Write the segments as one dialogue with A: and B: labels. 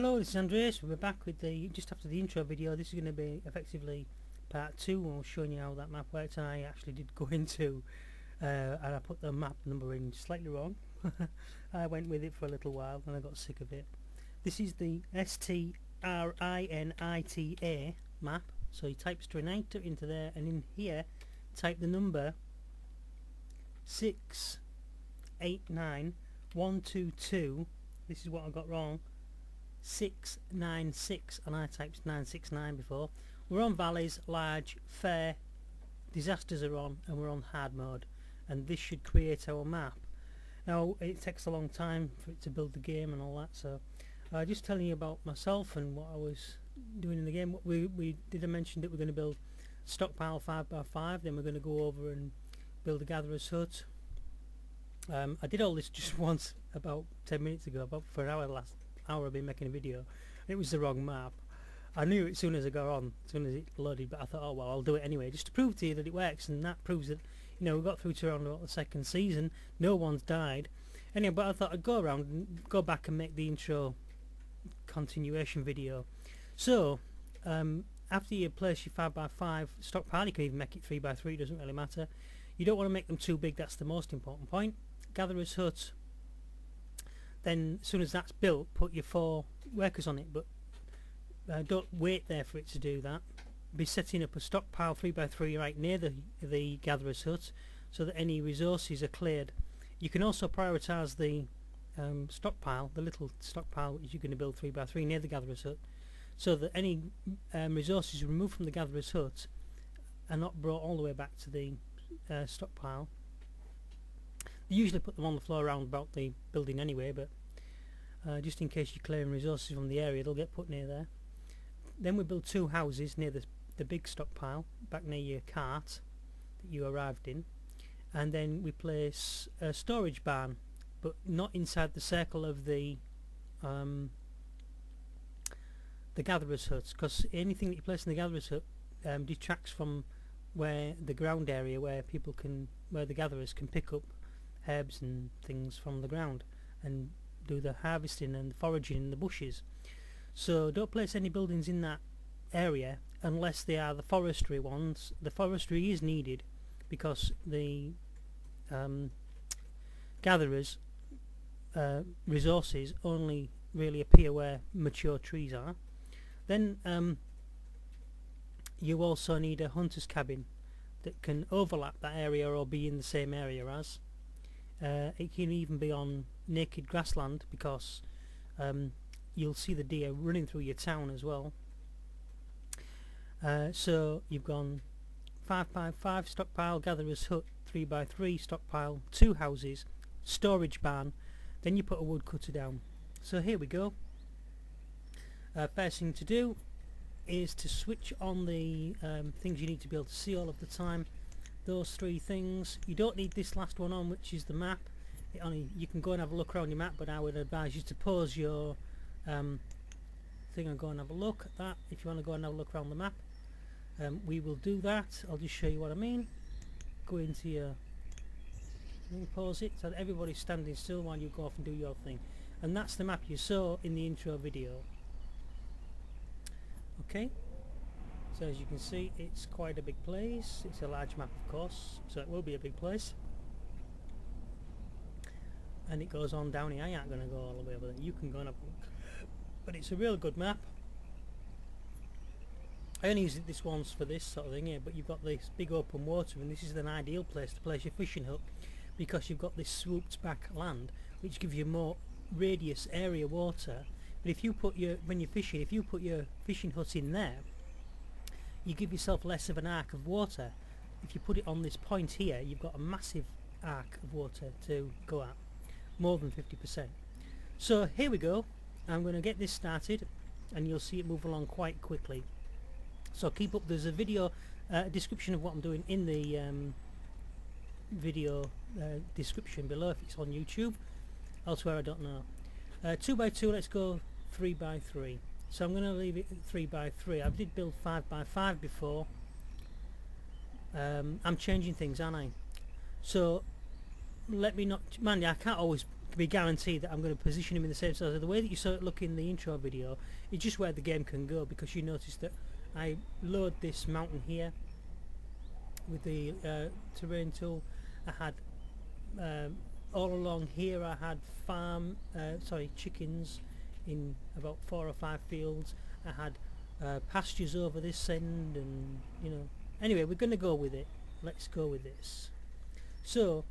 A: Hello, this is Andreas. We're back with the just after the intro video. This is going to be effectively part 2. I was showing you how that map works, and I actually did go into and I put the map number in slightly wrong. I went with it for a little while and I got sick of it. This is the Strinita map. So you type Strinita into there, and in here type the number 689122. This is what I got wrong. 696, and I typed 969 before. We're on valleys, large, fair, disasters are on, and we're on hard mode, and this should create our map. Now it takes a long time for it to build the game and all that, so just telling you about myself and what I was doing in the game. We did mention that we're going to build Stockpile 5x5, then we're going to go over and build a gatherer's hut. I did all this just once about 10 minutes ago, about for an hour. Last hour I've been making a video. It was the wrong map. I knew it as soon as I got on, as soon as it loaded, but I thought, oh well, I'll do it anyway, just to prove to you that it works, and that proves that, you know, we got through to around about the second season, no one's died. Anyway, but I thought I'd go around and go back and make the intro continuation video. So, after you place your 5x5 stockpile, you can even make it 3x3, it doesn't really matter. You don't want to make them too big, that's the most important point. Gatherer's hut. Then as soon as that's built, put your 4 workers on it, but don't wait there for it to do that. Be setting up a stockpile 3x3 right near the gatherer's hut, so that any resources are cleared. You can also prioritise the stockpile, the little stockpile which you're going to build 3x3 near the gatherer's hut, so that any resources removed from the gatherer's hut are not brought all the way back to the stockpile. You usually put them on the floor around about the building anyway, but just in case you're clearing resources from the area, they'll get put near there. Then we build 2 houses near the big stockpile, back near your cart that you arrived in, and then we place a storage barn, but not inside the circle of the gatherer's huts, because anything that you place in the gatherer's hut detracts from where the ground area where the gatherers can pick up herbs and things from the ground and do the harvesting and the foraging in the bushes. So don't place any buildings in that area unless they are the forestry ones. The forestry is needed because the gatherers resources only really appear where mature trees are. Then you also need a hunter's cabin that can overlap that area or be in the same area as. It can even be on naked grassland, because you'll see the deer running through your town as well. So you've gone 5x5 stockpile, gatherer's hut, 3x3 stockpile, 2 houses, storage barn, then you put a woodcutter down. So here we go. First thing to do is to switch on the things you need to be able to see all of the time. Those 3 things. You don't need this last one on, which is the map. You can go and have a look around your map, but I would advise you to pause your thing and go and have a look at that if you want to go and have a look around the map. We will do that. I'll just show you what I mean. Go into your thing, pause it, so that everybody's standing still while you go off and do your thing. And that's the map you saw in the intro video. Okay. So as you can see, it's quite a big place. It's a large map, of course, so it will be a big place. And it goes on down here. I ain't going to go all the way over there. You can go and have a look. But it's a real good map. I only use this once for this sort of thing here, but you've got this big open water, and this is an ideal place to place your fishing hut, because you've got this swooped back land, which gives you more radius area water. But if you put when you're fishing, if you put your fishing hut in there, you give yourself less of an arc of water. If you put it on this point here, you've got a massive arc of water to go at, more than 50%. So here we go. I'm going to get this started, and you'll see it move along quite quickly. So keep up. There's a video description of what I'm doing in the video description below if it's on YouTube. Elsewhere I don't know. 2x2, let's go 3x3. So I'm going to leave it at 3x3. I did build 5x5 before. I'm changing things, aren't I? So let me not... Mind you, I can't always be guaranteed that I'm going to position him in the same size. So the way that you saw it look in the intro video is just where the game can go, because you notice that I load this mountain here with the terrain tool. I had all along here I had chickens in about 4 or 5 fields. I had pastures over this end, and you know, anyway, we're going to go with it. Let's go with this. So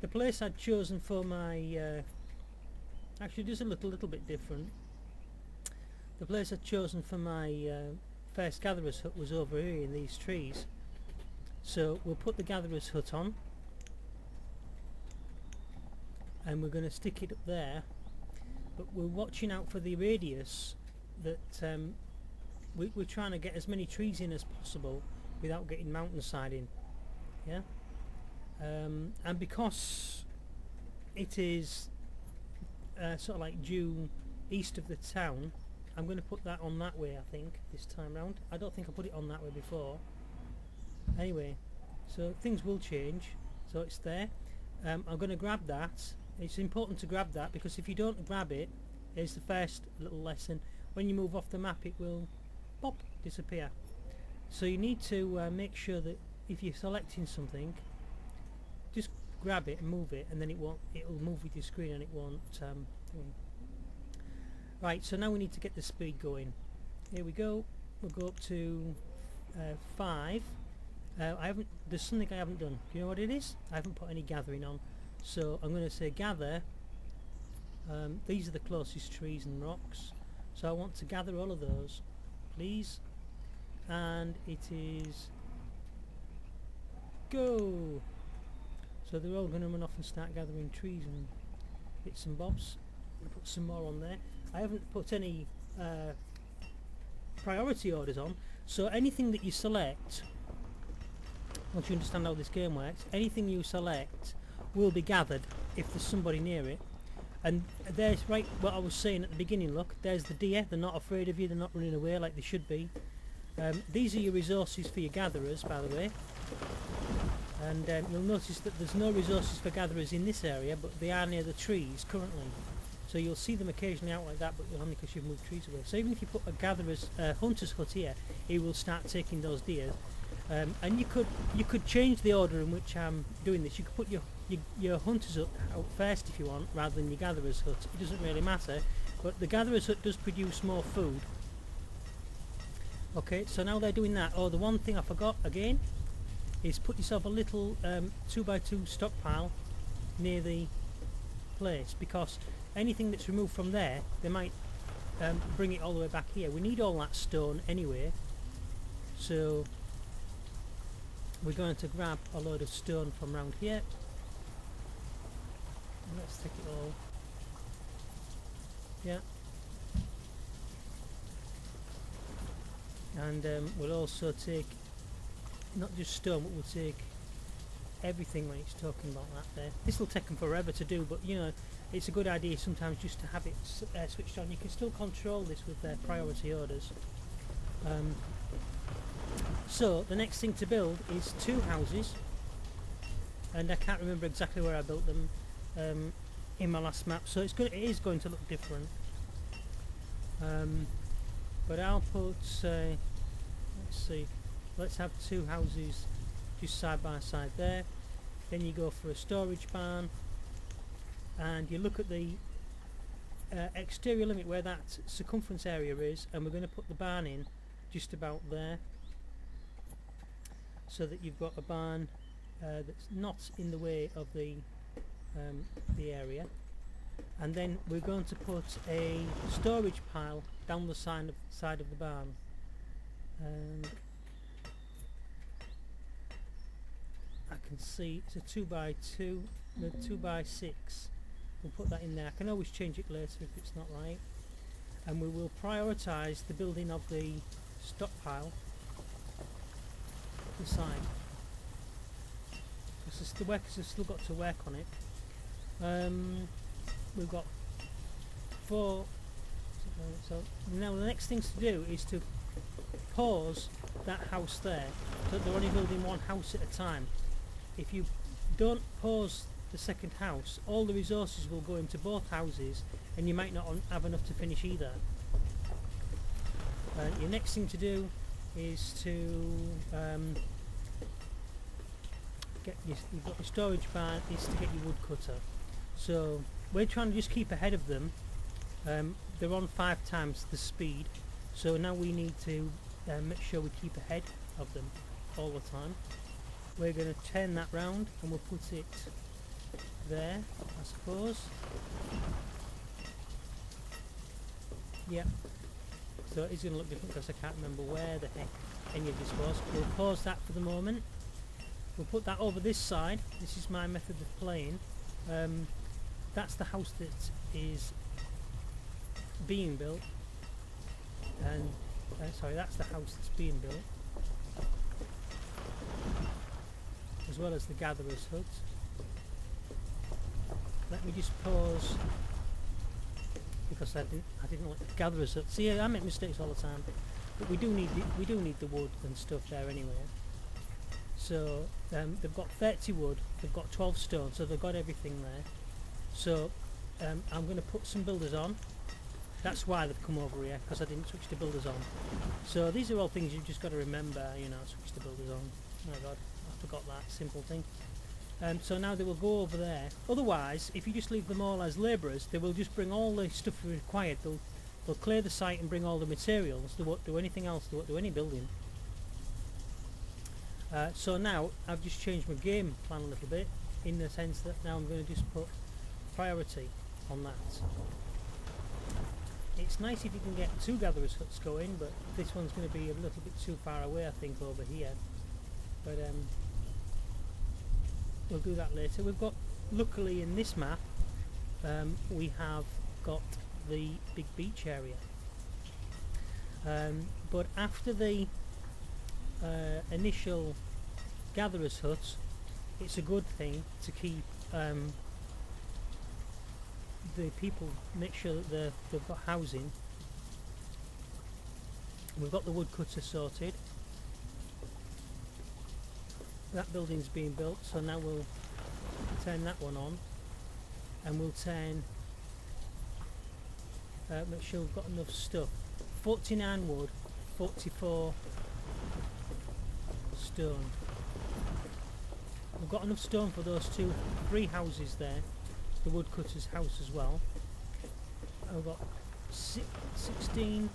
A: the place I'd chosen for my actually just a little bit different. The place I'd chosen for my first gatherer's hut was over here in these trees. So we'll put the gatherer's hut on, and we're going to stick it up there, but we're watching out for the radius that we're trying to get as many trees in as possible without getting mountainside in. Yeah, and because it is sort of like due east of the town, I'm going to put that on that way, I think, this time round. I don't think I put it on that way before. Anyway, so things will change. So it's there. I'm going to grab that. It's important to grab that, because if you don't grab it, here's the first little lesson, when you move off the map it will pop, disappear. So you need to make sure that if you're selecting something, just grab it and move it, and then it'll move with your screen and it won't Right, so now we need to get the speed going. Here we go. We'll go up to 5. There's something I haven't done. Do you know what it is? I haven't put any gathering on. So I'm going to say gather. These are the closest trees and rocks. So I want to gather all of those, please. And it is go. So they're all going to run off and start gathering trees and bits and bobs. I'll put some more on there. I haven't put any priority orders on, so anything that you select, once you understand how this game works, anything you select will be gathered if there's somebody near it. And there's right what I was saying at the beginning, look, there's the deer. They're not afraid of you, they're not running away like they should be. These are your resources for your gatherers, by the way. And you'll notice that there's no resources for gatherers in this area, but they are near the trees currently. So you'll see them occasionally out like that, but only because you've moved trees away. So even if you put a gatherer's hunter's hut here, it will start taking those deer. And you could change the order in which I'm doing this. You could put your hunter's hut out first if you want, rather than your gatherer's hut. It doesn't really matter, but the gatherer's hut does produce more food. Okay, so now they're doing that. Oh, the one thing I forgot again is put yourself a little 2x2 stockpile near the place, because anything that's removed from there, they might bring it all the way back here. We need all that stone anyway, so we're going to grab a load of stone from around here. And let's take it all. Yeah. And we'll also take not just stone, but we'll take everything when it's talking about that there. This will take them forever to do, but you know, it's a good idea sometimes just to have it switched on. You can still control this with their priority orders. So the next thing to build is 2 houses, and I can't remember exactly where I built them in my last map, so it is going to look different. But I'll put let's see, let's have 2 houses just side by side there. Then you go for a storage barn, and you look at the exterior limit where that circumference area is, and we're going to put the barn in just about there, so that you've got a barn that's not in the way of the area. And then we're going to put a storage pile down the side of the barn, and I can see it's a 2x2, no, 2x6. We'll put that in there. I can always change it later if it's not right. And we will prioritise the building of the stockpile to the side, because the workers have still got to work on it. We've got 4. So now the next thing to do is to pause that house there, so they're only building 1 house at a time. If you don't pause the second house, all the resources will go into both houses, and you might not have enough to finish either. Your next thing to do is to you've got your storage barn, is to get your woodcutter. So we're trying to just keep ahead of them. They're on 5 times the speed, so now we need to make sure we keep ahead of them all the time. We're going to turn that round and we'll put it there, I suppose. Yep. So it's going to look different because I can't remember where the heck any of this was. We'll pause that for the moment. We'll put that over this side. This is my method of playing. That's the house that is being built, and sorry, that's the house that's being built, as well as the gatherer's hut. Let me just pause because I didn't like the gatherer's hut. See, I make mistakes all the time, but we do need the wood and stuff there anyway. So they've got 30 wood, they've got 12 stone, so they've got everything there. So I'm going to put some builders on. That's why they've come over here, because I didn't switch the builders on. So these are all things you've just got to remember, you know, switch the builders on. Oh my god, I forgot that simple thing. So now they will go over there. Otherwise, if you just leave them all as labourers, they will just bring all the stuff required. They'll clear the site and bring all the materials. They won't do anything else, they won't do any building. So now I've just changed my game plan a little bit, in the sense that now I'm going to just put priority on that. It's nice if you can get 2 gatherers huts going, but this one's going to be a little bit too far away, I think, over here. But we'll do that later. We've got, luckily in this map, we have got the big beach area. But after the initial gatherers huts, it's a good thing to keep the people, make sure that they've got housing. We've got the woodcutter sorted. That building's being built, so now we'll turn that one on, and we'll turn make sure we've got enough stuff. 49 wood, 44 stone. We've got enough stone for those 3 houses there, the woodcutter's house as well. I've got 16,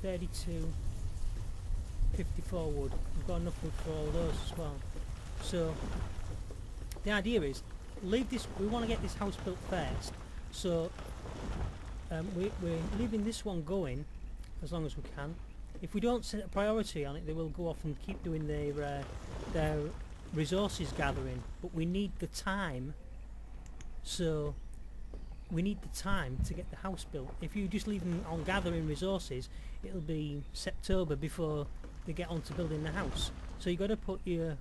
A: 32, 54 wood. We've got enough wood for all those as well. So the idea is, leave this. We want to get this house built first, so we're leaving this one going as long as we can. If we don't set a priority on it, they will go off and keep doing their resources gathering. But we need the time, so we need the time to get the house built. If you just leave them on gathering resources, it'll be September before they get on to building the house. So you've got to put your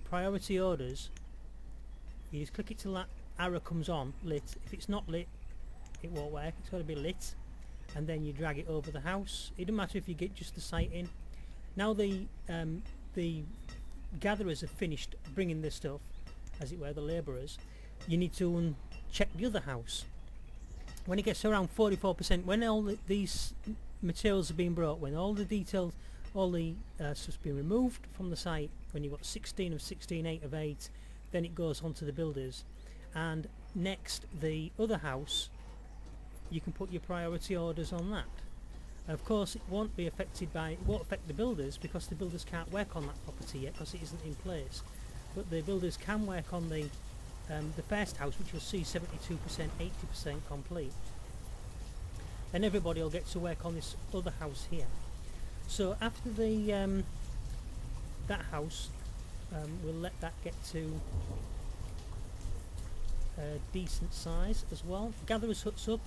A: priority orders. You just click it till that arrow comes on, lit. If it's not lit, it won't work. It's got to be lit, and then you drag it over the house. It doesn't matter if you get just the site in. Now the gatherers have finished bringing this stuff, as it were, the labourers. You need to check the other house. When it gets around 44%, when all these materials are being brought, when all the details, all the stuff's been removed from the site, when you've got 16 of 16, 8 of 8, then it goes on to the builders. And next, the other house, you can put your priority orders on that. Of course, it won't be affected by, it won't affect the builders, because the builders can't work on that property yet because it isn't in place. But the builders can work on the first house, which you'll see 72%, 80% complete. Then everybody will get to work on this other house here. So after the that house, we'll let that get to a decent size as well. Gatherers huts up,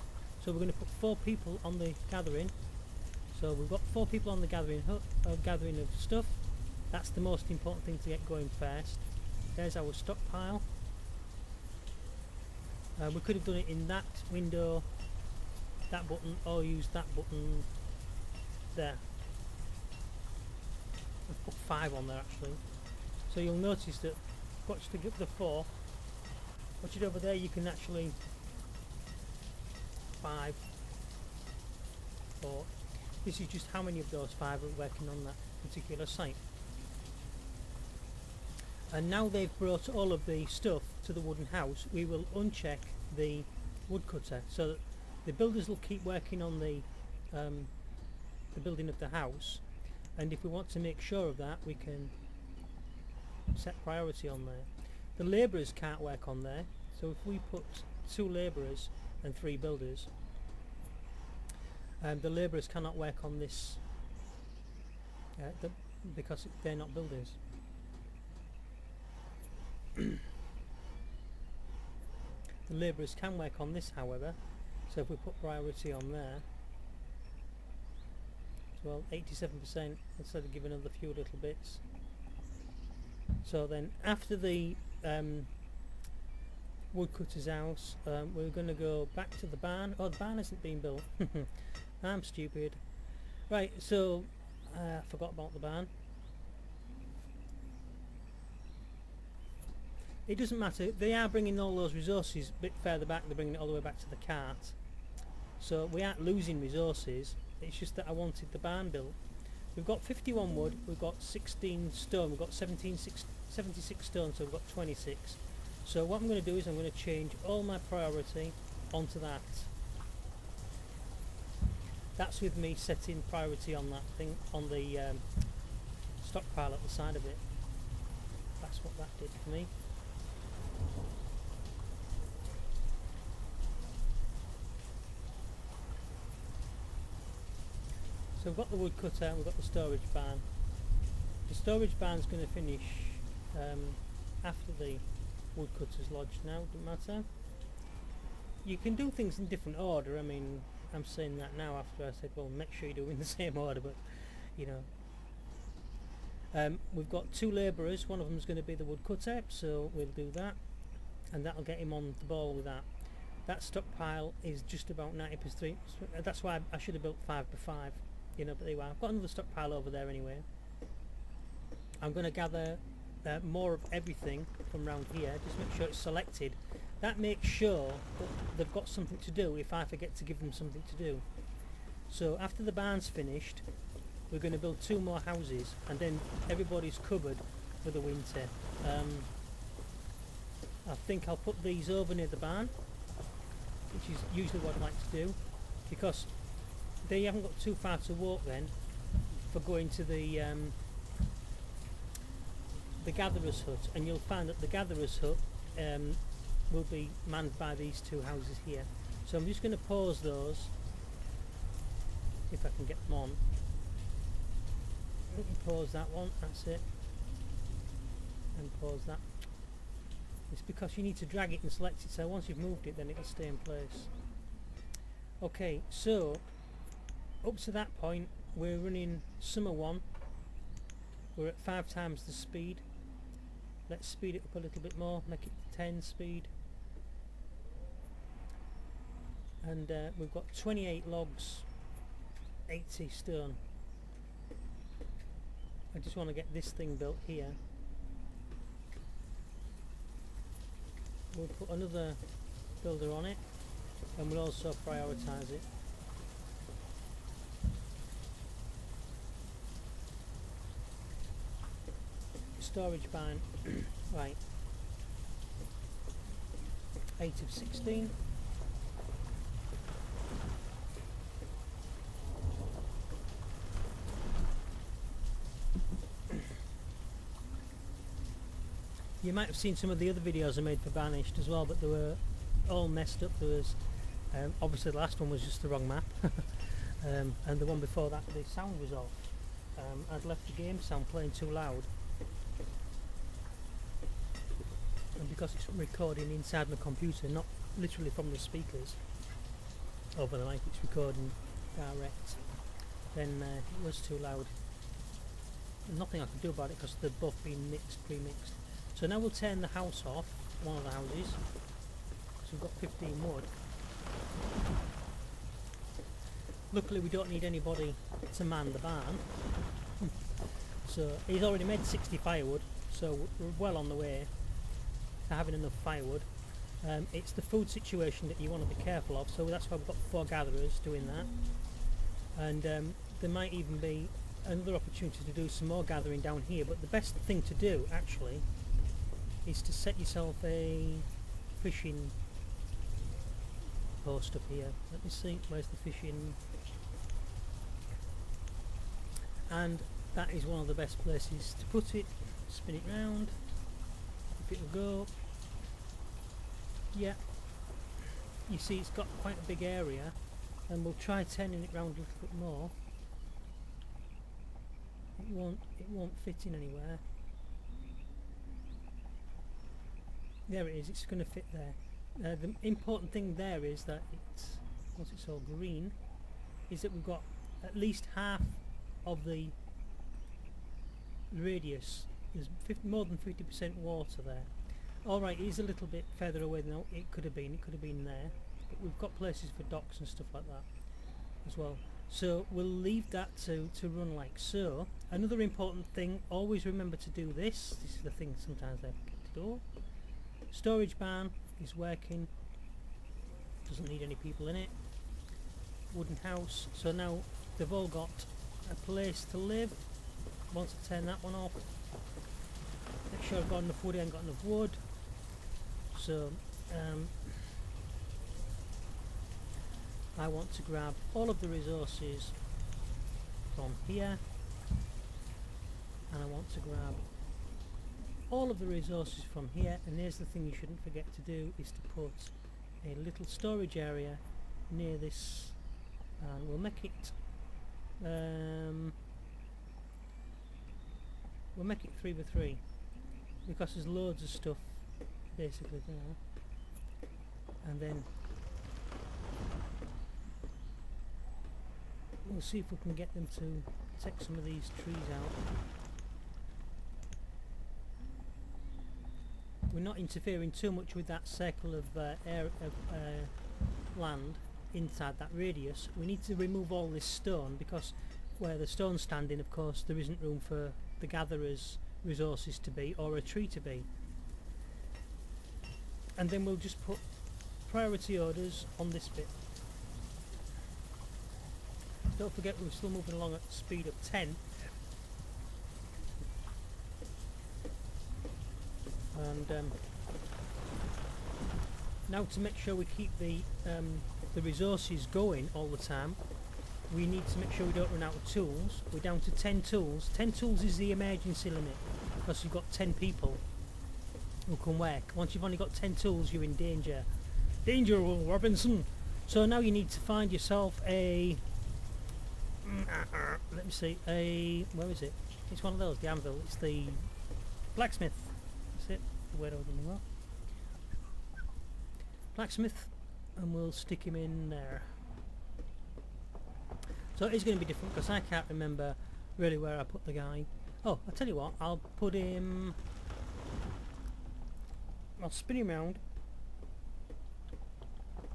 A: so we're going to put 4 people on the gathering. So we've got 4 people on the gathering hut, gathering of stuff. That's the most important thing to get going first. There's our stockpile. We could have done it in that window, that button, or used that button there. I've put 5 on there actually. So you'll notice that, watch the 4, watch it over there, you can actually 5, 4. This is just how many of those 5 are working on that particular site. And now they've brought all of the stuff to the wooden house, we will uncheck the woodcutter so that the builders will keep working on the building of the house, and if we want to make sure of that, we can set priority on there. The labourers can't work on there, so if we put 2 labourers and 3 builders, the labourers cannot work on this because they're not builders. The labourers can work on this, however, so if we put priority on there, well, 87%, instead of giving another few little bits. So then after the woodcutter's house, we're going to go back to the barn. Oh, the barn hasn't been built. I'm stupid. Right, so I forgot about the barn. It doesn't matter, they are bringing all those resources a bit further back, they're bringing it all the way back to the cart. So we aren't losing resources, it's just that I wanted the barn built. We've got 51 wood, we've got 16 stone, we've got 76 stone, so we've got 26. So what I'm going to do is I'm going to change all my priority onto that. That's with me setting priority on that thing, on the stockpile at the side of it. That's what that did for me. So we've got the woodcutter and we've got the storage barn. The storage barn's going to finish after the woodcutter's lodge now, doesn't matter. You can do things in different order, I mean, I'm saying that now after I said, well, make sure you do it in the same order, but, you know. We've got 2 labourers, one of them is going to be the woodcutter, so we'll do that, and that'll get him on the ball with that. That stockpile is just about 90%, that's why I should have built 5x5. You know, but there you are. I've got another stockpile over there anyway. I'm going to gather more of everything from around here, just make sure it's selected. That makes sure that they've got something to do if I forget to give them something to do. So after the barn's finished, we're going to build 2 more houses, and then everybody's covered for the winter. I think I'll put these over near the barn, which is usually what I like to do, because they haven't got too far to walk then for going to the gatherer's hut, and you'll find that the gatherer's hut will be manned by these 2 houses here. So I'm just going to pause those if I can get them on. Pause that one, that's it, and pause that. It's because you need to drag it and select it, so once you've moved it then it'll stay in place. Okay, so up to that point we're running summer 1, we're at 5 times the speed. Let's speed it up a little bit more, make it 10 speed, and we've got 28 logs, 80 stone. I just want to get this thing built here. We'll put another builder on it, and we'll also prioritise it. Storage barn, right, 8 of 16. You might have seen some of the other videos I made for Banished as well, but they were all messed up. There was obviously the last one was just the wrong map, and the one before that the sound was off. I'd left the game sound playing too loud, and because it's recording inside my computer, not literally from the speakers over the mic, it's recording direct, then it was too loud. And nothing I could do about it because they're both being pre-mixed. So now we'll turn the house off, one of the houses, so we've got 15 wood. Luckily we don't need anybody to man the barn. So he's already made 60 firewood, so we're well on the way to having enough firewood. It's the food situation that you want to be careful of, so that's why we've got 4 gatherers doing that. And there might even be another opportunity to do some more gathering down here, but the best thing to do actually is to set yourself a fishing post up here. Let me see, where's the fishing? And that is one of the best places to put it. Spin it round, if it'll go. Yeah, you see it's got quite a big area, and we'll try turning it round a little bit more. It won't fit in anywhere. There it is, it's going to fit there. The important thing there is that it's, once it's all green, is that we've got at least half of the radius. There's more than 50% water there. Alright, it is a little bit further away than it could have been. It could have been there. But we've got places for docks and stuff like that as well. So we'll leave that to run like so. Another important thing, always remember to do this. This is the thing sometimes I forget to do. Storage barn is working. Doesn't need any people in it. Wooden house. So now they've all got a place to live. Once I turn that one off, make sure I've got enough wood. I ain't got enough wood. So I want to grab all of the resources from here, and I want to grab all of the resources from here. And here's the thing you shouldn't forget to do, is to put a little storage area near this, and we'll make it 3 by 3 because there's loads of stuff basically there. And then we'll see if we can get them to take some of these trees out. We're not interfering too much with that circle of land inside that radius. We need to remove all this stone, because where the stone's standing, of course, there isn't room for the gatherers' resources to be, or a tree to be. And then we'll just put priority orders on this bit. Don't forget we're still moving along at the speed of 10. And now, to make sure we keep the resources going all the time, we need to make sure we don't run out of tools. We're down to 10 tools. 10 tools is the emergency limit, because you've got 10 people who can work. Once you've only got 10 tools, you're in danger. Danger, Will Robinson! So now you need to find yourself a... let me see, where is it? It's one of those, the anvil. It's the blacksmith. That's it, the word I was looking for. Blacksmith, and we'll stick him in there. So it's going to be different, because I can't remember really where I put the guy. Oh, I'll tell you what, I'll put him... I'll spin him round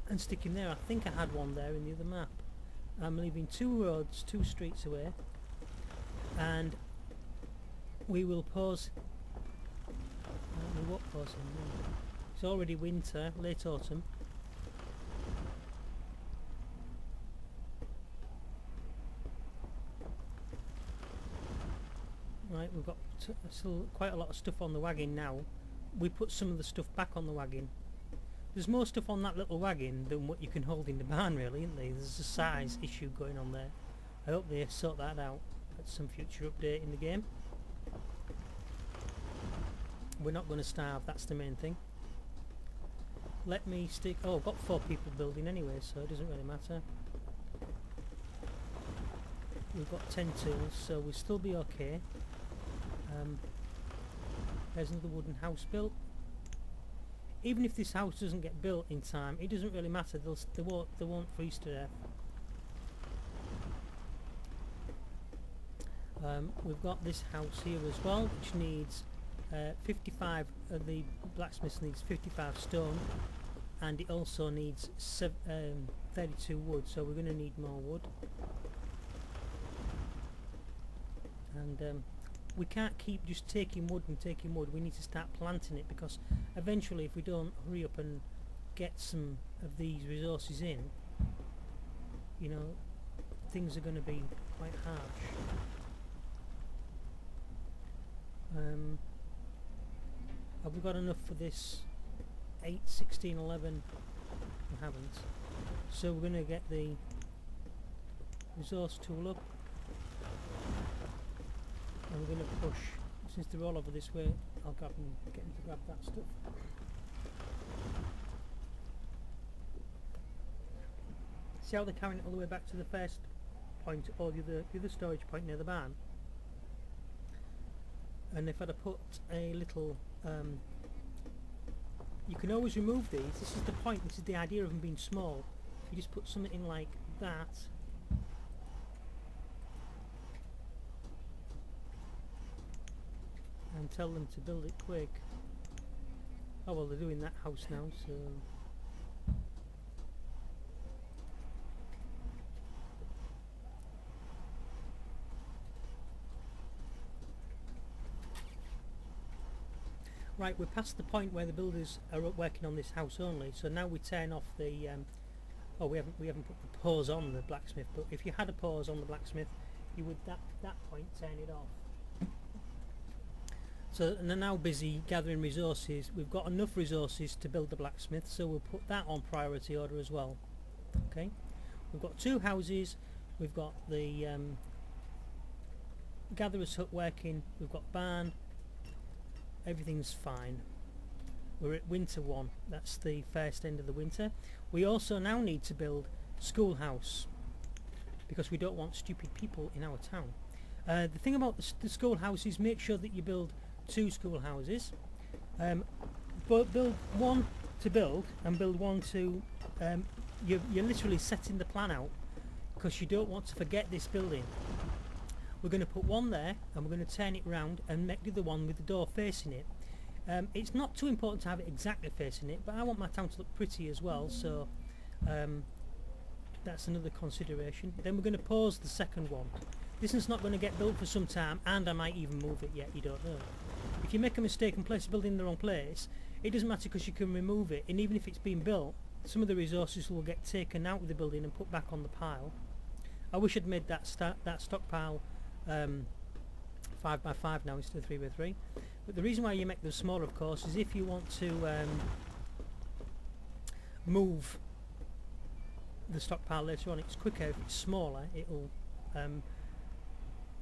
A: and stick him there. I think I had one there in the other map. I'm leaving 2 roads, 2 streets away, and we will pause... we won't pause him now. It's already winter, late autumn. Right, we've got still quite a lot of stuff on the wagon now. We put some of the stuff back on the wagon. There's more stuff on that little wagon than what you can hold in the barn, really, isn't there? There's a size issue going on there. I hope they sort that out at some future update in the game. We're not going to starve, that's the main thing. Let me stick... oh, I've got 4 people building anyway, so it doesn't really matter. We've got 10 tools, so we'll still be okay. There's another wooden house built. Even if this house doesn't get built in time, it doesn't really matter. They won't freeze to death. We've got this house here as well, which needs 55. The blacksmith needs 55 stone, and it also needs 32 wood. So we're going to need more wood. And we can't keep just taking wood and taking wood. We need to start planting it, because eventually, if we don't hurry up and get some of these resources in, you know, things are going to be quite harsh. Have we got enough for this 8, 16, 11? We haven't. So we're going to get the resource tool up, and we're going to push. Since they're all over this way, I'll get them to grab that stuff. See how they're carrying it all the way back to the first point, or the other storage point near the barn? And if I'd have put a little, you can always remove these. This is the point. This is the idea of them being small. You just put something in like that, and tell them to build it quick. Oh well, they're doing that house now, so. Right, we're past the point where the builders are working on this house only, so now we turn off the oh, we haven't put the pause on the blacksmith, but if you had a pause on the blacksmith, you would that point turn it off. So, and they're now busy gathering resources. We've got enough resources to build the blacksmith, so we'll put that on priority order as well. Okay, we've got 2 houses, we've got the gatherer's hut working, we've got barn. Everything's fine. We're at winter 1. That's the first end of the winter. We also now need to build schoolhouse, because we don't want stupid people in our town. The thing about the schoolhouse is make sure that you build 2 schoolhouses. But build 1 to build and build 1 to... you're literally setting the plan out, because you don't want to forget this building. We're going to put 1 there, and we're going to turn it round and make the other one with the door facing it. It's not too important to have it exactly facing it, but I want my town to look pretty as well, so that's another consideration. Then we're going to pause the second one. This one's not going to get built for some time, and I might even move it yet, you don't know. If you make a mistake and place a building in the wrong place, it doesn't matter, because you can remove it, and even if it's been built, some of the resources will get taken out of the building and put back on the pile. I wish I'd made that stockpile 5x5 now instead of 3x3, but the reason why you make them smaller, of course, is if you want to move the stockpile later on. It's quicker if it's smaller. It'll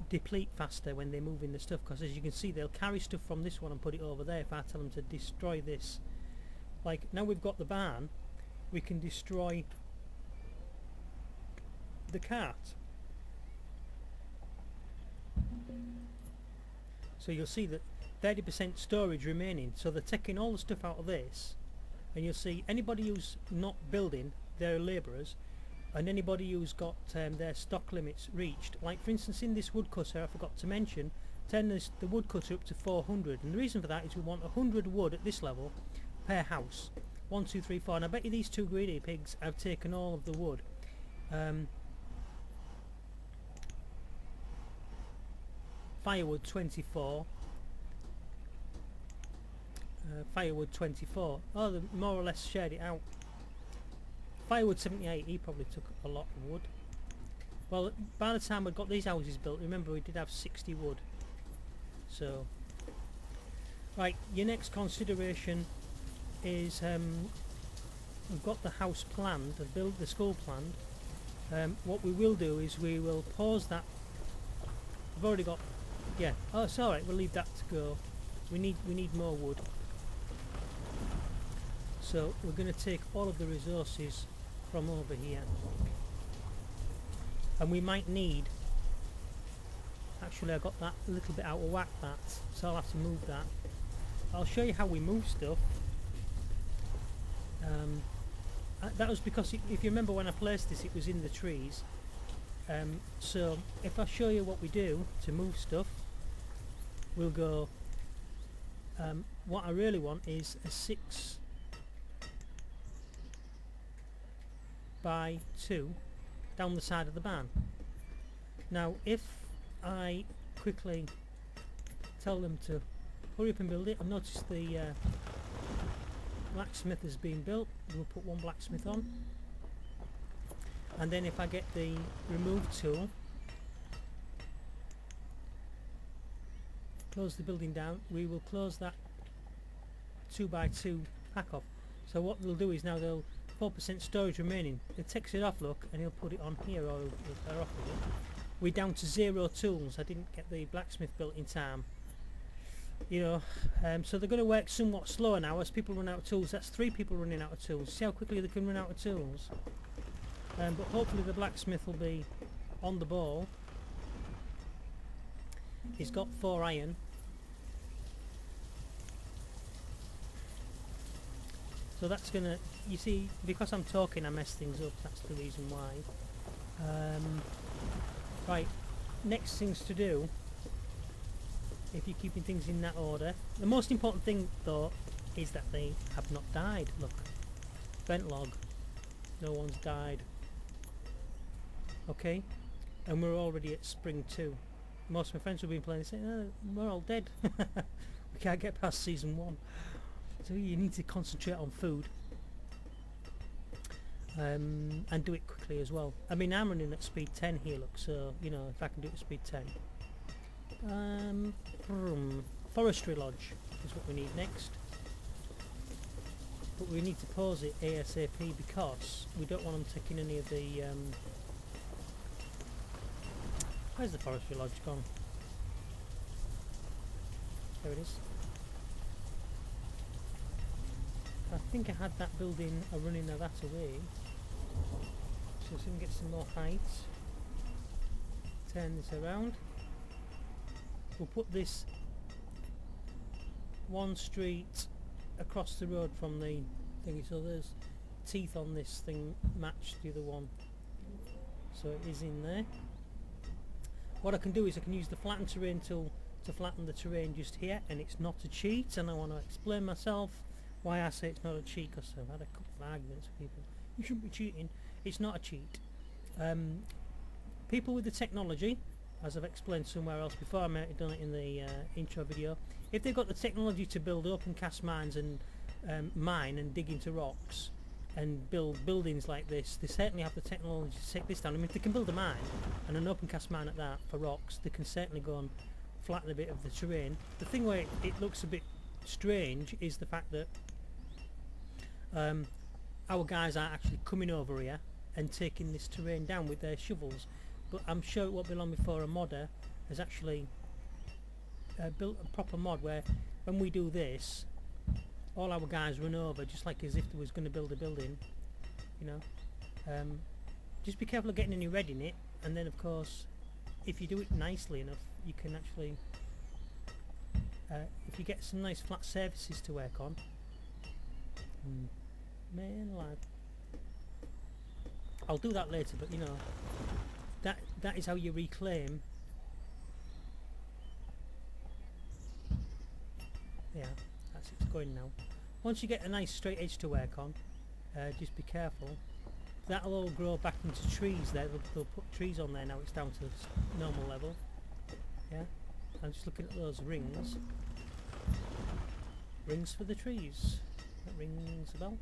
A: deplete faster when they're moving the stuff, because as you can see, they'll carry stuff from this one and put it over there if I tell them to destroy this. Like now we've got the barn, we can destroy the cart. So you'll see that 30% storage remaining, so they're taking all the stuff out of this, and you'll see anybody who's not building, they're labourers, and anybody who's got their stock limits reached. Like for instance in this woodcutter, I forgot to mention, turn the woodcutter up to 400, and the reason for that is we want 100 wood at this level per house. 1, 2, 3, 4, and I bet you these 2 greedy pigs have taken all of the wood. Firewood 24, firewood 24. Oh, they more or less shared it out. Firewood 78, he probably took a lot of wood. Well, by the time we got these houses built, remember we did have 60 wood. So, right, your next consideration is we've got the house planned, the school planned. What we will do is we will pause that. We've already got. Yeah. Oh, it's all right. We'll leave that to go. We need more wood. So we're going to take all of the resources from over here, and we might need. Actually, I got that a little bit out of whack. That, so I'll have to move that. I'll show you how we move stuff. That was because if you remember when I placed this, it was in the trees. So if I show you what we do to move stuff, we'll go. What I really want is a 6 by 2 down the side of the barn. Now if I quickly tell them to hurry up and build it, I've noticed the blacksmith has been built. We'll put one blacksmith on, and then if I get the remove tool, close the building down, we will close that 2x2 pack off. So what they'll do is now they'll 4% storage remaining. It takes it off, look, and he'll put it on here, or they're off with it. We're down to 0 tools. I didn't get the blacksmith built in time. You know, so they're going to work somewhat slower now as people run out of tools. That's 3 people running out of tools. See how quickly they can run out of tools. But hopefully the blacksmith will be on the ball. He's got 4 iron. So that's gonna, you see, because I'm talking I mess things up, that's the reason why. Right, next things to do, if you're keeping things in that order. The most important thing though is that they have not died. Look, vent log, no one's died. Okay, and we're already at spring 2. Most of my friends who've been playing say, oh, we're all dead. We can't get past season 1. So you need to concentrate on food, and do it quickly as well. I mean, I'm running at speed 10 here, look, so you know, if I can do it at speed 10. Forestry lodge is what we need next, but we need to pause it ASAP because we don't want them taking any of the where's the forestry lodge gone? There it is. I think I had that building running that away, so we can get some more height. Turn this around. We'll put this one street across the road from the thingy, so there's teeth on this thing match the other one, so it is in there. What I can do is I can use the flatten terrain tool to flatten the terrain just here, and it's not a cheat, and I want to explain myself why I say it's not a cheat, because I've had a couple of arguments with people. You shouldn't be cheating. It's not a cheat. People with the technology, as I've explained somewhere else before, I might have done it in the intro video, if they've got the technology to build open cast mines and mine and dig into rocks and build buildings like this, they certainly have the technology to take this down. I mean, if they can build a mine, and an open cast mine at that, for rocks, they can certainly go and flatten a bit of the terrain. The thing where it looks a bit strange is the fact that our guys are actually coming over here and taking this terrain down with their shovels, but I'm sure it won't be long before a modder has actually built a proper mod where when we do this, all our guys run over just like as if they was going to build a building, you know. Just be careful of getting any red in it, and then of course if you do it nicely enough you can actually, if you get some nice flat surfaces to work on, man alive. I'll do that later, but you know, that is how you reclaim. Yeah, that's it's going now. Once you get a nice straight edge to work on, just be careful. That'll all grow back into trees there. They'll put trees on there now. It's down to normal level. Yeah, I'm just looking at those rings. Rings for the trees. That rings a bell.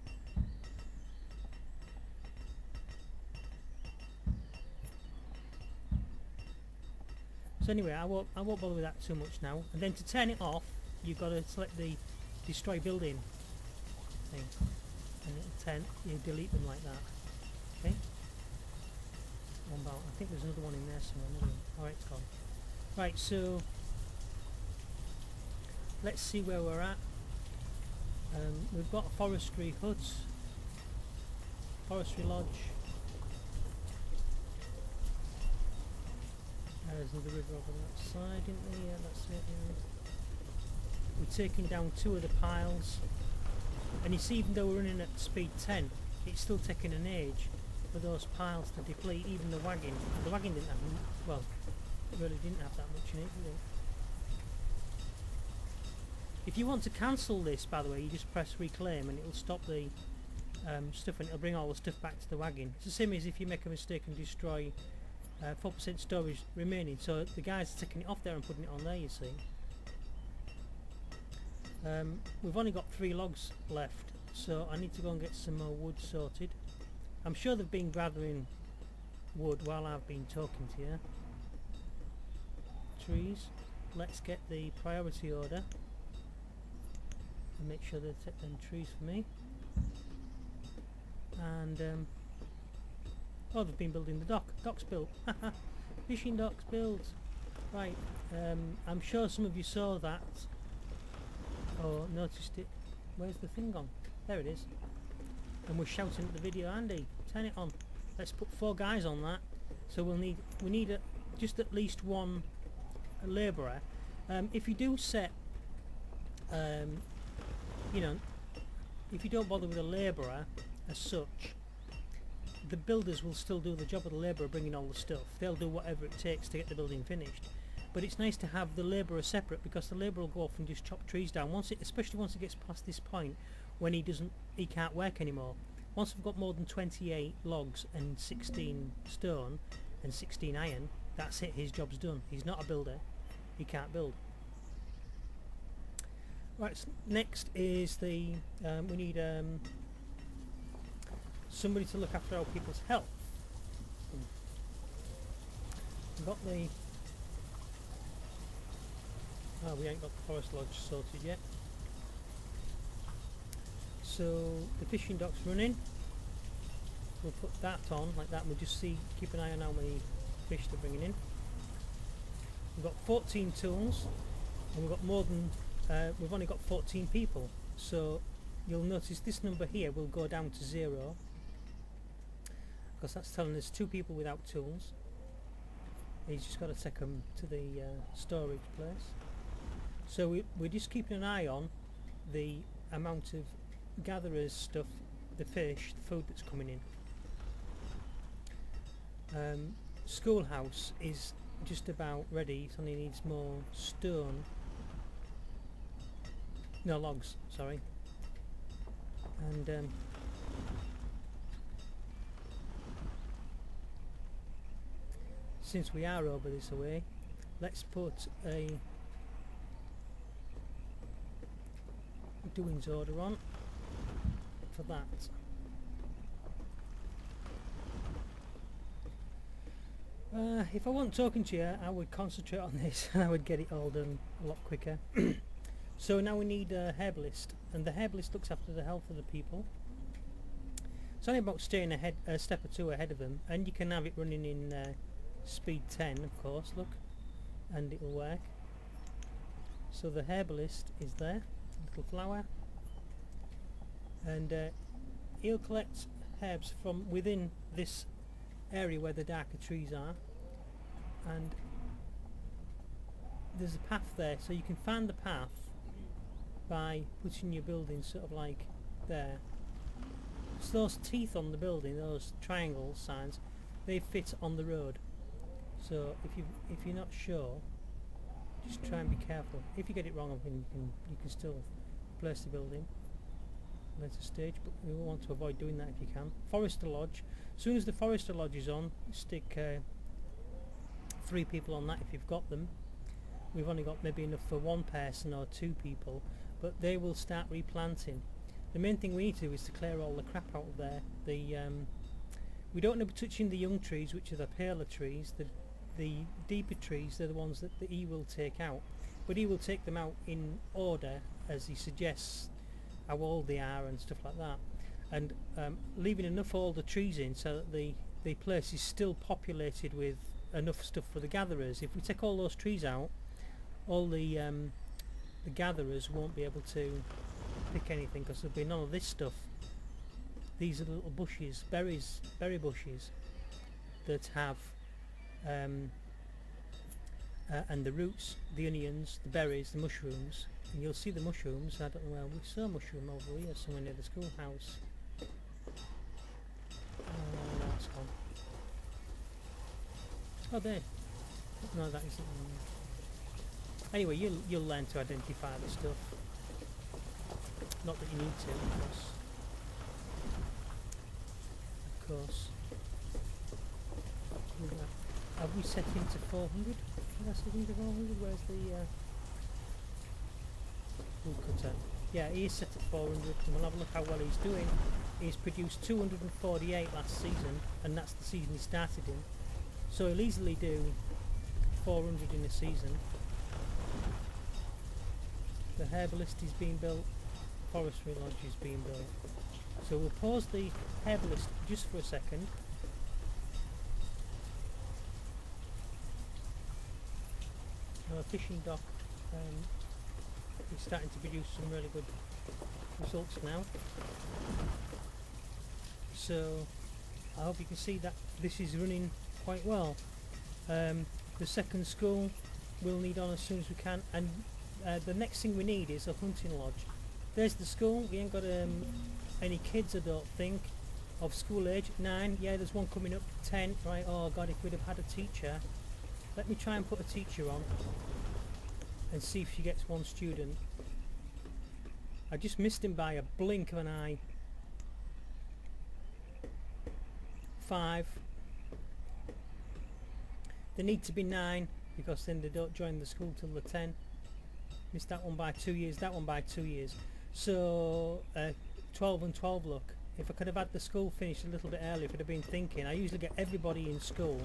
A: So anyway, I won't bother with that too much now. And then to turn it off, you've got to select the destroy building thing, and it'll turn. You delete them like that. Okay. One about. I think there's another one in there somewhere. Alright, it's gone. Right, so let's see where we're at. We've got a forestry hut, forestry lodge. There's another river over that side, isn't there? Yeah, that's it. Yeah. We're taking down 2 of the piles, and you see, even though we're running at speed 10, it's still taking an age for those piles to deplete. Even the wagon. The wagon didn't have, well, it really didn't have that much in it, did it? If you want to cancel this, by the way, you just press reclaim and it'll stop the stuff, and it'll bring all the stuff back to the wagon. It's the same as if you make a mistake and destroy 4% storage remaining. So the guys are taking it off there and putting it on there, you see. We've only got 3 logs left, So I need to go and get some more wood sorted. I'm sure they've been gathering wood while I've been talking to you. Trees. Let's get the priority order and make sure they take them trees for me. And oh, they've been building the dock. Dock's built. Fishing dock's built. Right. I'm sure some of you saw that or noticed it. Where's the thing gone? There it is. And we're shouting at the video, Andy, turn it on. Let's put 4 guys on that. So we need just at least one labourer. If you do set, you know, if you don't bother with a labourer as such, the builders will still do the job of the labourer bringing all the stuff. They'll do whatever it takes to get the building finished. But it's nice to have the labourer separate, because the labourer will go off and just chop trees down. Especially once it gets past this point when he can't work anymore. Once we've got more than 28 logs and 16 stone and 16 iron, that's it. His job's done. He's not a builder. He can't build. Right. So next is the we need somebody to look after our people's health. We've got the we ain't got the forest lodge sorted yet. So the fishing dock's running. We'll put that on like that. We'll just keep an eye on how many fish they're bringing in. We've got 14 tools, and we've got more than we've only got 14 people. So you'll notice this number here will go down to 0, because that's telling us 2 people without tools. He's just got to take them to the storage place. So we're just keeping an eye on the amount of gatherers stuff, the fish, the food that's coming in. Schoolhouse is just about ready. It only needs more stone. No, logs, sorry. And since we are over this away, let's put a doings order on for that. If I wasn't talking to you, I would concentrate on this and I would get it all done a lot quicker. So now we need a herbalist, and the herbalist looks after the health of the people. It's only about staying ahead, a step or 2 ahead of them, and you can have it running in speed 10, of course, look, and it'll work. So the herbalist is there, little flower, and he'll collect herbs from within this area where the darker trees are, and there's a path there, so you can find the path by putting your building sort of like there. So those teeth on the building, those triangle signs, they fit on the road. So if you're not sure, just try and be careful. If you get it wrong, you can still place the building later stage, but we want to avoid doing that if you can. Forester Lodge. As soon as the Forester Lodge is on, stick 3 people on that if you've got them. We've only got maybe enough for 1 person or 2 people, but they will start replanting. The main thing we need to do is to clear all the crap out of there. We don't want to be touching the young trees, which are the paler trees. The deeper trees, they're the ones that he will take out, but he will take them out in order as he suggests how old they are and stuff like that, and leaving enough older trees in so that the place is still populated with enough stuff for the gatherers. If we take all those trees out, all the gatherers won't be able to pick anything, because there'll be none of this stuff. These are the little bushes, berry bushes that have and the roots, the onions, the berries, the mushrooms, and you'll see the mushrooms. I don't know where we saw a mushroom over here somewhere near the schoolhouse. No, it's gone. Oh, there. No, that isn't. Anyway, you'll learn to identify the stuff. Not that you need to, of course. Have we set him to 400? Did I set him to 400? Where's the wood cutter? Yeah, he is set at 400, and we'll have a look how well he's doing. He's produced 248 last season, and that's the season he started in. So he'll easily do 400 in a season. The herbalist is being built, forestry lodge is being built. So we'll pause the herbalist just for a second. Now a fishing dock is starting to produce some really good results now. So I hope you can see that this is running quite well. The second school we'll need on as soon as we can, and the next thing we need is a hunting lodge. There's the school. We ain't got any kids, I don't think, of school age. 9, yeah, there's one coming up. 10, right? Oh god, if we'd have had a teacher. Let me try and put a teacher on and see if she gets one student. I just missed him by a blink of an eye. 5. They need to be 9 because then they don't join the school till the 10. Missed that one by 2 years, that one by 2 years. So 12 and 12 look. If I could have had the school finished a little bit earlier, if I'd have been thinking, I usually get everybody in school,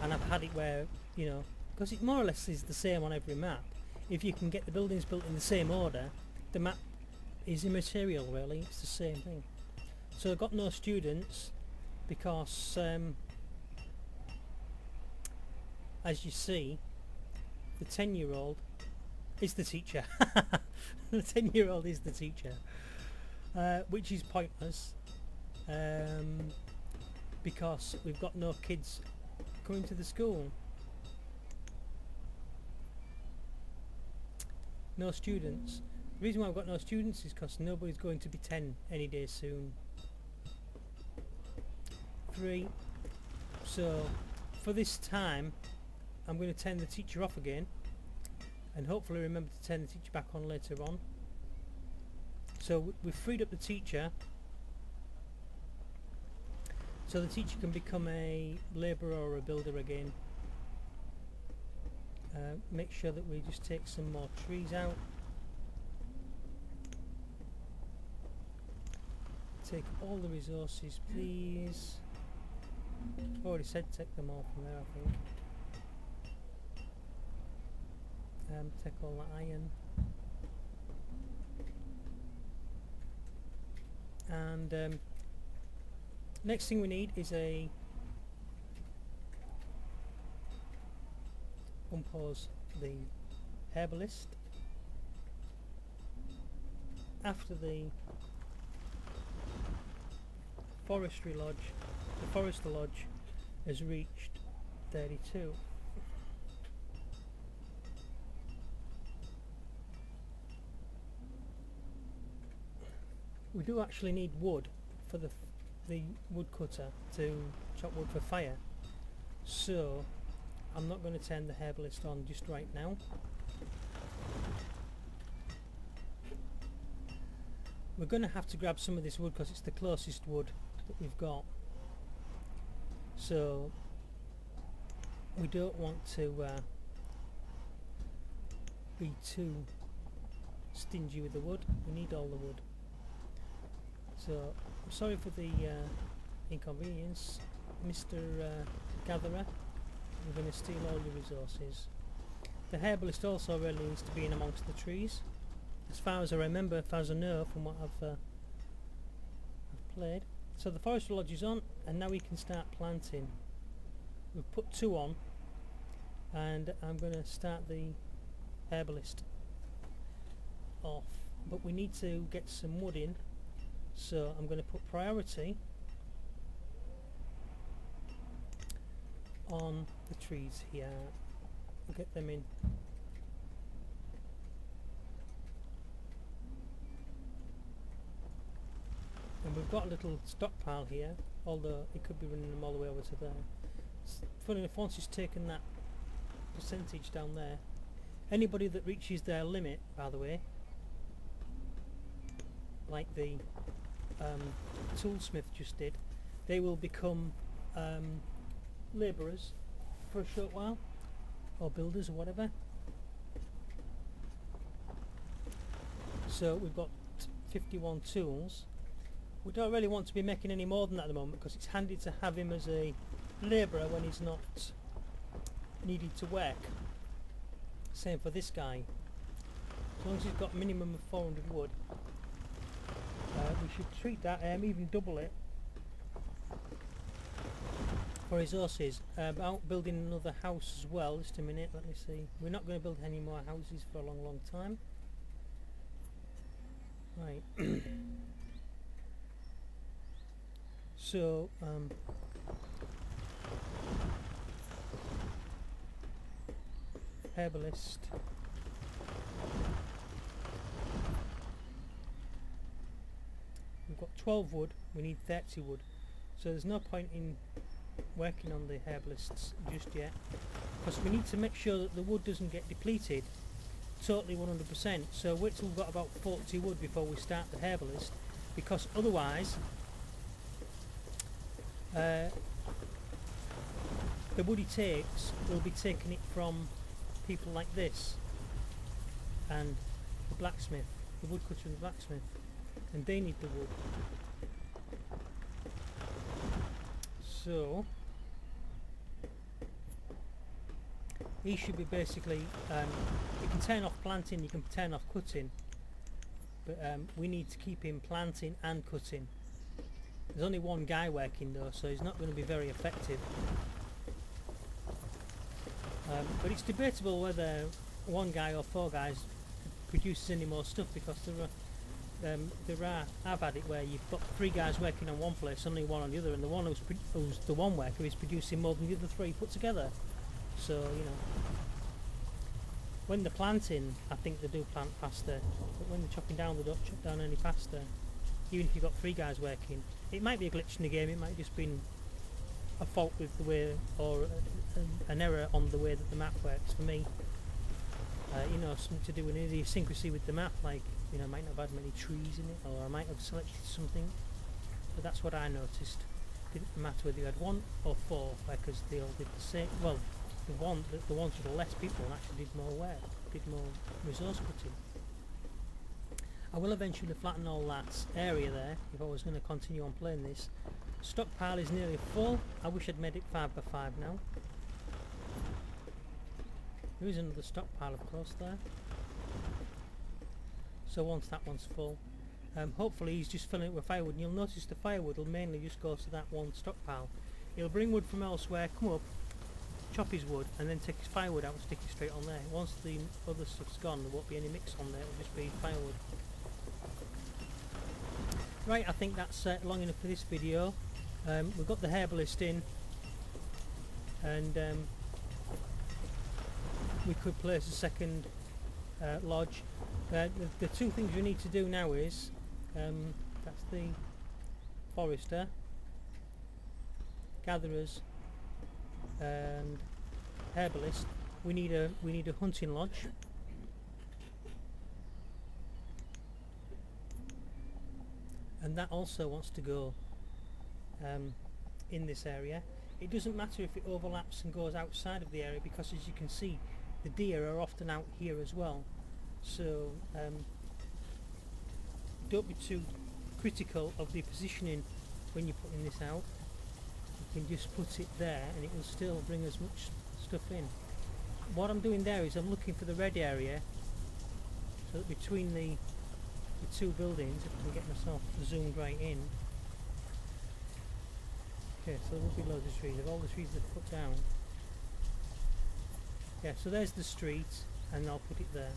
A: and I've had it where, you know, because it more or less is the same on every map. If you can get the buildings built in the same order, the map is immaterial really, it's the same thing. So I've got no students because as you see, the 10-year-old is the teacher. The 10-year-old is the teacher, which is pointless because we've got no kids coming to the school. No students. The reason why I've got no students is because nobody's going to be 10 any day soon. 3. So for this time I'm going to turn the teacher off again and hopefully remember to turn the teacher back on later on. So we've freed up the teacher so the teacher can become a labourer or a builder again. Make sure that we just take some more trees out. Take all the resources please. I've already said take them all from there I think. Take all the iron. And next thing we need is a unpause the herbalist. After the forestry lodge, the forester lodge has reached 32. We do actually need wood for the woodcutter to chop wood for fire, so I'm not going to turn the herbalist on just right now. We're going to have to grab some of this wood because it's the closest wood that we've got, so we don't want to be too stingy with the wood. We need all the wood. So I'm sorry for the inconvenience, Mr. Gatherer. We're going to steal all your resources. The herbalist also really needs to be in amongst the trees, as far as I remember, as far as I know from what I've played. So the forestry lodge is on, and now we can start planting. We've put 2 on, and I'm going to start the herbalist off. But we need to get some wood in, so I'm going to put priority on the trees here. We'll get them in. And we've got a little stockpile here, although it could be running them all the way over to there. Funny enough, once it's taken that percentage down there, anybody that reaches their limit, by the way, like the toolsmith just did, they will become labourers for a short while, or builders or whatever. So we've got 51 tools. We don't really want to be making any more than that at the moment because it's handy to have him as a labourer when he's not needed to work. Same for this guy. As long as he's got a minimum of 400 wood, we should treat that, even double it for his horses. About building another house as well. Just a minute, let me see. We're not going to build any more houses for a long time. Right. So herbalist. We've got 12 wood, we need 30 wood, so there's no point in working on the herbalists just yet, because we need to make sure that the wood doesn't get depleted totally 100%. So wait till we've got about 40 wood before we start the herbalist, because otherwise the wood he takes will be taking it from people like this and the blacksmith, the woodcutter and the blacksmith, and they need the wood. So he should be basically, you can turn off planting, you can turn off cutting, but we need to keep him planting and cutting. There's only one guy working though, so he's not going to be very effective. But it's debatable whether one guy or 4 guys produces any more stuff, because I've had it where you've got 3 guys working on one place, only 1 on the other, and the one who's the one worker is producing more than the other 3 put together. So, you know, when they're planting, I think they do plant faster, but when they're chopping down, they don't chop down any faster, even if you've got 3 guys working. It might be a glitch in the game, it might just be a fault with the way, or an error on the way that the map works. For me, you know, something to do with idiosyncrasy with the map, like, you know, I might not have had many trees in it, or I might have selected something, but that's what I noticed. Didn't matter whether you had 1 or 4, because they all did the same. Well, the ones with less people actually did more work, did more resource cutting. I will eventually flatten all that area there if I was going to continue on playing this. Stockpile is nearly full. I wish I'd made it 5x5 now. There is another stockpile, of course, there. So once that one's full, hopefully he's just filling it with firewood, and you'll notice the firewood will mainly just go to that one stockpile. He'll bring wood from elsewhere, come up, chop his wood, and then take his firewood out and stick it straight on there. Once the other stuff's gone, there won't be any mix on there, it'll just be firewood. Right, I think that's long enough for this video. We've got the herbalist in, and we could place a second lodge. The 2 things we need to do now is, that's the forester, gatherers, and herbalist. We need a hunting lodge. And that also wants to go in this area. It doesn't matter if it overlaps and goes outside of the area, because as you can see, the deer are often out here as well. So don't be too critical of the positioning when you're putting this out. You can just put it there and it will still bring as much stuff in. What I'm doing there is I'm looking for the red area, so that between the 2 buildings, if I can get myself zoomed right in. Okay, so there will be loads of trees. Of all the trees they've put down. Yeah, so there's the street, and I'll put it there.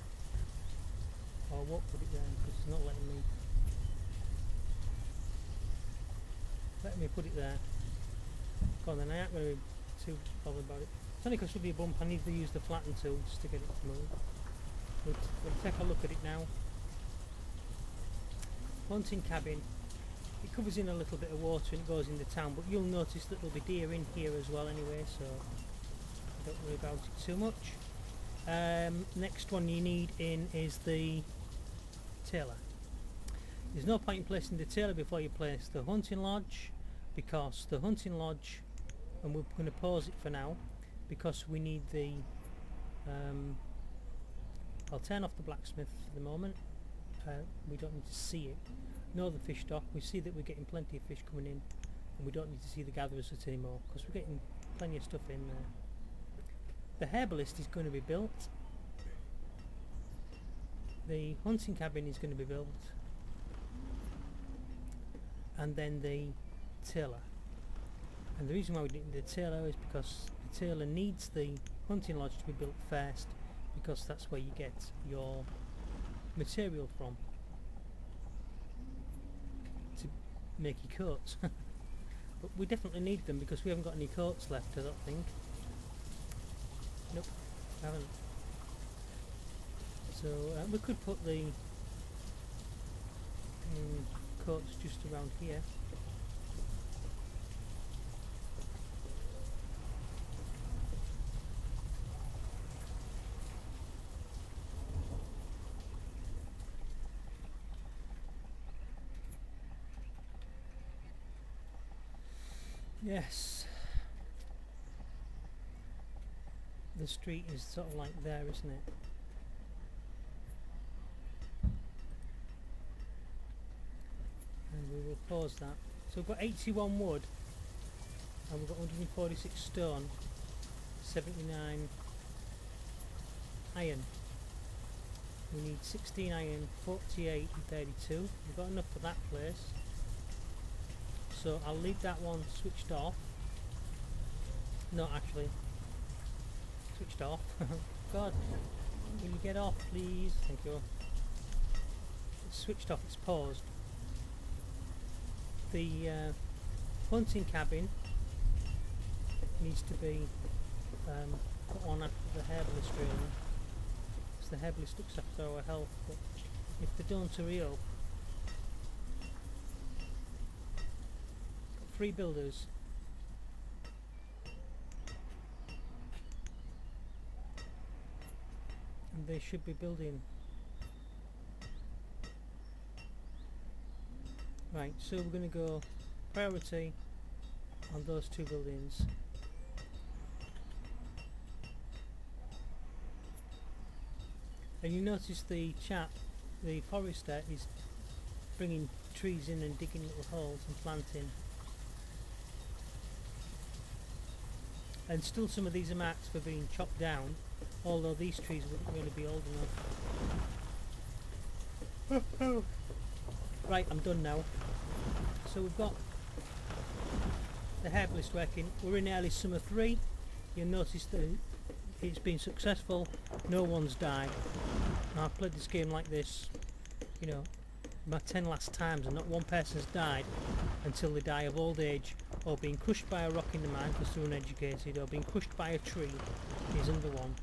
A: Or I won't put it there because it's not letting me. Let me put it there. Go on then, I ain't going to be too bothered about it. It's only because it'll be a bump, I need to use the flatten tool just to get it to move. But we'll take a look at it now. Hunting cabin. It covers in a little bit of water and it goes in the town, but you'll notice that there'll be deer in here as well anyway, so don't worry about it too much. Next one you need in is the tailor. There's no point in placing the tailor before you place the hunting lodge, because the hunting lodge, and we're going to pause it for now because we need the I'll turn off the blacksmith for the moment. we don't need to see it. Nor the fish stock. We see that we're getting plenty of fish coming in, and we don't need to see the gatherers anymore because we're getting plenty of stuff in there. The herbalist is going to be built. The hunting cabin is going to be built, and then the tailor. And the reason why we didn't do the tailor is because the tailor needs the hunting lodge to be built first, because that's where you get your material from to make your coats. But we definitely need them because we haven't got any coats left, I don't think. Nope, haven't. So we could put the coats just around here. Yes, the street is sort of like there, isn't it? And we will pause that. So we've got 81 wood, and we've got 146 stone, 79 iron. We need 16 iron, 48 and 32. We've got enough for that place. So I'll leave that one switched off. No, actually, switched off. God, will you get off, please? Thank you. It's switched off. It's paused. The hunting cabin needs to be put on after the herbalist, really, because the herbalist looks after our health. But if they don't hurry up, 3 builders. And they should be building. Right, so we're going to go priority on those 2 buildings. And you notice the chap, the forester, is bringing trees in and digging little holes and planting. And still some of these are marked for being chopped down, although these trees wouldn't really be old enough. Right, I'm done now. So we've got the herbalist working. We're in early summer 3. You'll notice that it's been successful. No one's died. Now, I've played this game like this, you know, my 10 last times, and not one person's died until they die of old age, or being crushed by a rock in the mine because they're uneducated, or being crushed by a tree is another one.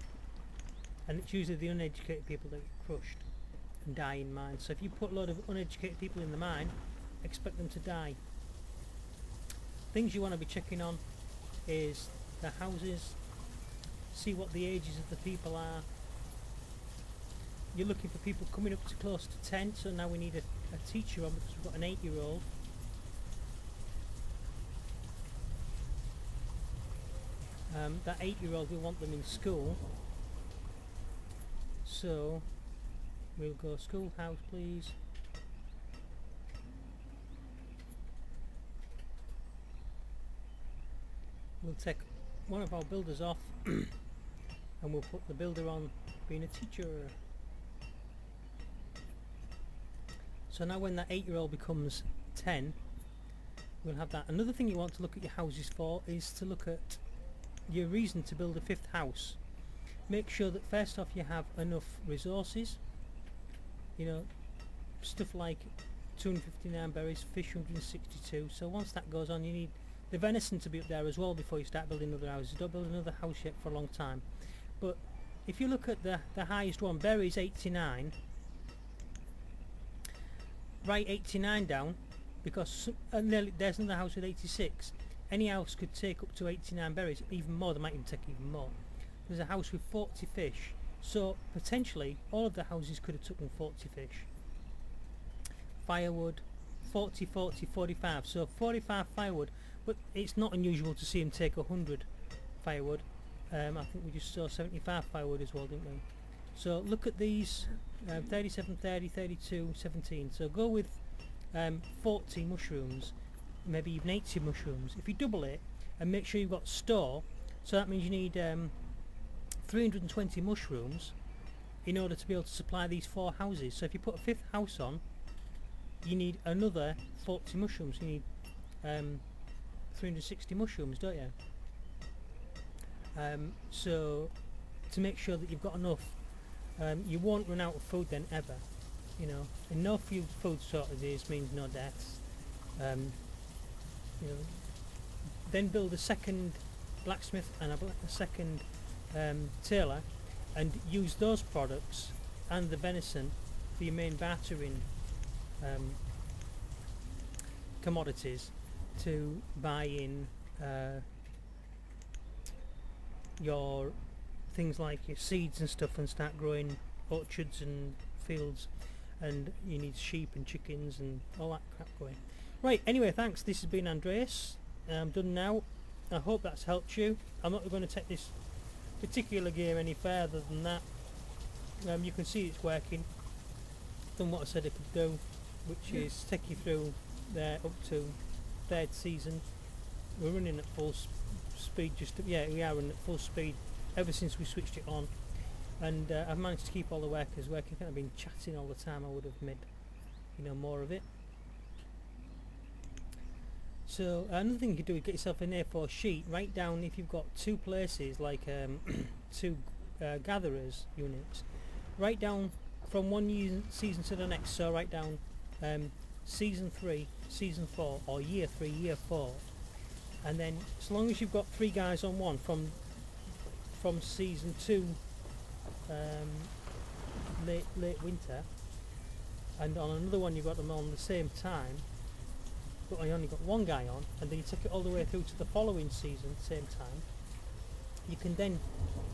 A: And it's usually the uneducated people that get crushed and die in mines. So if you put a lot of uneducated people in the mine, expect them to die. Things you want to be checking on is the houses, see what the ages of the people are. You're looking for people coming up to close to 10, so now we need a teacher on because we've got an 8-year-old. That 8-year-old, we want them in school, so we'll go schoolhouse, please. We'll take one of our builders off and we'll put the builder on being a teacher. So now when that 8-year-old becomes 10, we'll have that. Another thing you want to look at your houses for is to look at your reason to build a 5th house. Make sure that first off you have enough resources, you know, stuff like 259 berries, fish 162. So once that goes on, you need the venison to be up there as well before you start building other houses. Don't build another house yet for a long time. But if you look at the highest one, berries 89, write 89 down, because there's another house with 86. Any house could take up to 89 berries, even more. They might even take even more. There's a house with 40 fish, so potentially all of the houses could have taken 40 fish. Firewood, 40, 40, 45. So 45 firewood, but it's not unusual to see them take 100 firewood. I think we just saw 75 firewood as well, didn't we? So look at these 37, 30, 32, 17. So go with 40 mushrooms, maybe even 80 mushrooms. If you double it and make sure you've got store, so that means you need 320 mushrooms in order to be able to supply these 4 houses. So if you put a 5th house on, you need another 40 mushrooms. You need 360 mushrooms, don't you? So to make sure that you've got enough, you won't run out of food then ever, you know. And no food shortages means no deaths. You know, then build a second blacksmith and a second tailor, and use those products and the venison for your main bartering commodities to buy in your things like your seeds and stuff, and start growing orchards and fields. And you need sheep and chickens and all that crap going. Right, anyway, thanks. This has been Andreas. I'm done now. I hope that's helped you. I'm not going to take this particular game any further than that. You can see it's working. Done what I said I could do, which is take you through there up to 3rd season. We're running at full speed. We are running at full speed ever since we switched it on, and I've managed to keep all the workers working. I think I've been chatting all the time. I would have made, you know, more of it. So another thing you could do is get yourself an A4 sheet. Write down, if you've got 2 places like 2 gatherers units, write down from one season to the next. So write down season 3, season 4, or year 3, year 4, and then as long as you've got 3 guys on one from season 2, late winter, and on another one you've got them on the same time, but you only got 1 guy on, and then you take it all the way through to the following season, same time, you can then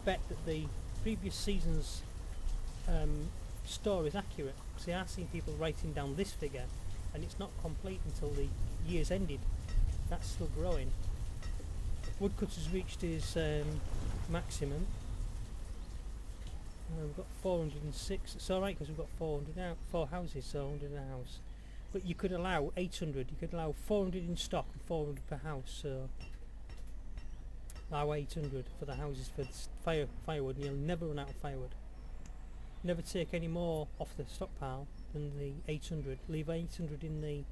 A: bet that the previous season's store is accurate. See, I've seen people writing down this figure, and it's not complete until the year's ended. That's still growing. Woodcutter's reached his maximum. We've got 406. It's alright because we've got 4 houses, so 100 in a house. But you could allow 800. You could allow 400 in stock and 400 per house. So allow 800 for the houses for firewood, and you'll never run out of firewood. Never take any more off the stockpile than the 800. Leave 800 in the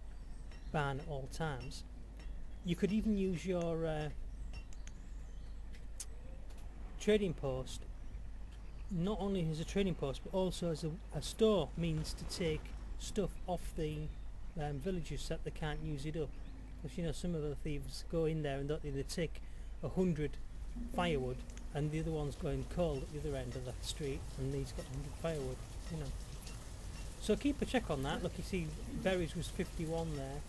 A: barn at all times. You could even use your trading post not only as a trading post but also as a store means to take stuff off the villages that they can't use it up. Because, you know, some of the thieves go in there and they take 100 firewood, and the other one's going cold at the other end of the street, and he's got 100 firewood, you know. So keep a check on that. Look, you see berries was 51 there.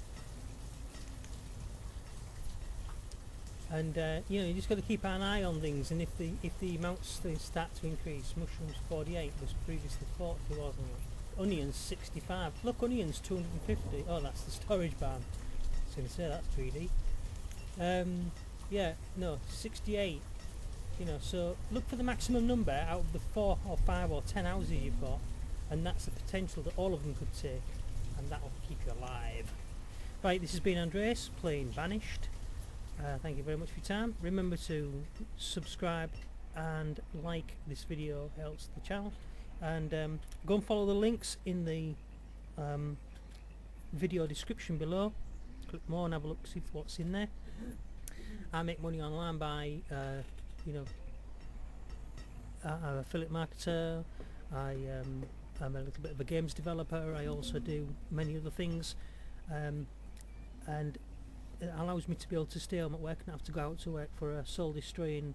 A: And you know, you just got to keep an eye on things, and if the amounts they start to increase. Mushrooms 48 was previously 40, wasn't it? Onions 65. Look, onions 250. Oh, that's the storage barn. I was going to say that's greedy. Yeah, no, 68. You know, so look for the maximum number out of the 4 or 5 or 10 houses you've got, and that's the potential that all of them could take, and that will keep you alive. Right, this has been Andreas playing Banished. Thank you very much for your time. Remember to subscribe and like this video, helps the channel, and go and follow the links in the video description below. Click more and have a look, see what's in there. I make money online by you know, I'm an affiliate marketer. I'm a little bit of a games developer. I also do many other things, and it allows me to be able to stay home at work and not have to go out to work for a soul destroying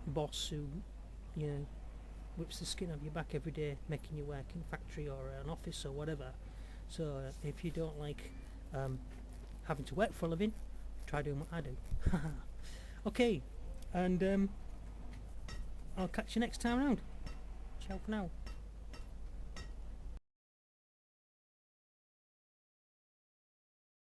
A: boss who, you know, whips the skin off your back every day, making you work in a factory or an office or whatever. So if you don't like having to work for a living, try doing what I do. Okay, and I'll catch you next time round. Ciao for now.